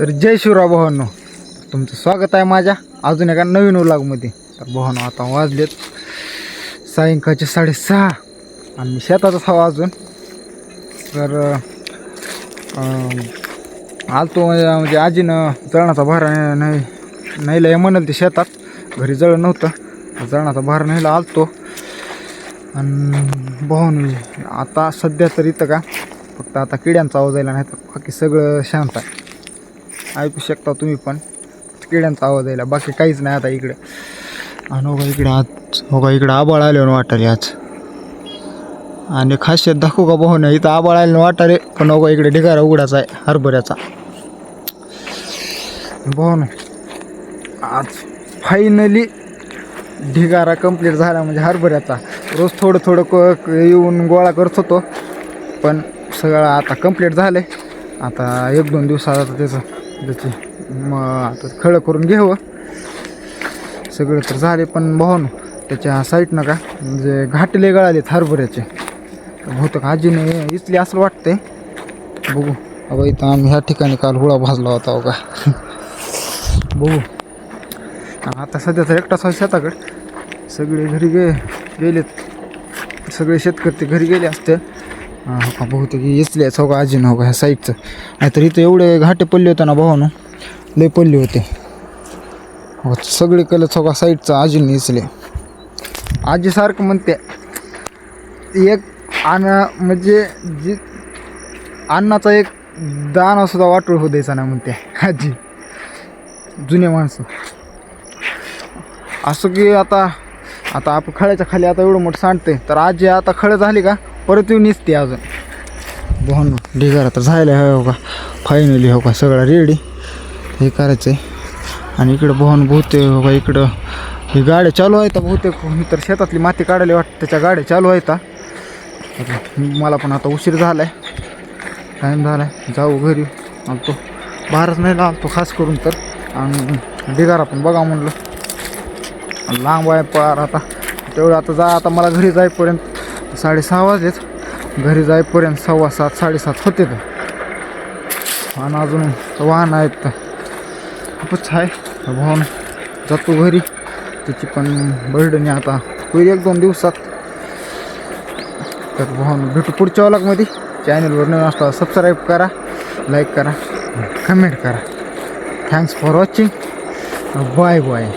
तर जय शिवराव भावांनो, तुमचं स्वागत आहे माझ्या अजून एका नवीन व्लॉगमध्ये. तर भावांनो, आता वाजलेत सायंकाळचे 6:30 आणि मी शेतातच हवा अजून. तर आलतो म्हणजे आजीनं जळणाचा भार नाही लय म्हणाल ते शेतात, घरी जळ नव्हतं, जळणाचा भार न्यायला आलतो. आणि भावांनो, आता सध्या तर इथं का फक्त आता किड्यांचा आवाज यायला, नाही तर बाकी सगळं शांत आहे. ऐकू शकता तुम्ही पण किड्यांचा आवाज यायला, बाकी काहीच नाही आता इकडे. आणि हो का इकडे आज, हो का इकडे आबाळ आल्यावर वाटाले आज. आणि खासियत दाखवू का भाऊ नाही, इथं आबाळ आल्यानं वाटाले, पण हो का इकडे ढिगारा उघडाचा आहे हरभऱ्याचा. भाऊ आज फायनली ढिगारा कंप्लीट झाला, म्हणजे हरभऱ्याचा. रोज थोडं थोडं येऊन गोळा करत होतो, पण सगळं आता कंप्लीट झालं. आता 1-2 दिवसात त्याची आता खळं करून घ्यावं सगळं. तर झाले, पण भाऊन त्याच्या साईडनं का म्हणजे घाटले गळालेत हरभऱ्याचे. बहुतेक आजीने इचली असं वाटतंय, बघू. अगं इथं आम्ही ह्या ठिकाणी काल हुळा भाजला होता बघा. बघू. आता सध्या तर एकटाच आहे शेताकडे, सगळे घरी गेलेत, सगळे शेतकरी घरी गेले असते. हो का बहुतेक इचले हो का आजीनं, हो का ह्या साईडचं. नाहीतर इथं एवढे घाटे पडले होते ना भावानं, लय पडले होते. हो सगळे कलच हो का साईडचं आजीने इचले. आजी सारखं म्हणते एक म्हणजे जी अन्नाचा एक दाना सुद्धा वाटोळ होऊ द्यायचा ना म्हणते आजी. जुने माणसं असं की आता आपण खळ्याच्या खाली आता एवढं मोठं सांडते, तर आजी आता खळं झाली का परत येऊन निसते अजून. भाऊन ढिगारा तर झायला हो का फायनली, हो का सगळं रेडी हे करायचं आहे. आणि इकडं भाऊन बहुतेक हो का इकडं ही गाड्या चालू आहेत बहुतेक. तर शेतातली माती काढायला वाटतं, त्याच्या गाड्या चालू आहेत. मला पण आता उशीर झाला आहे, टाईम झाला आहे, जाऊ घरी. आलतो बाहेरच नाही आलतो खास करून तर. आणि ढिगारा पण बघा म्हणलं, लांब आहे पार. आता तेवढं आता आता मला घरी जाईपर्यंत 6:30 वाजलेत, घरी जाईपर्यंत 7:15 7:30 होते. तर आणि अजून वाहन आहेत तर खूपच आहे. भाऊन जातो घरी, त्याची पण बर्डनी आता होईल 1-2 दिवसात. तर भाऊन भेटू पुढच्या व्लॉगमध्ये. चॅनलवर नवीन असता सबस्क्राईब करा, लाईक करा, कमेंट करा. Thanks for watching. Bye bye.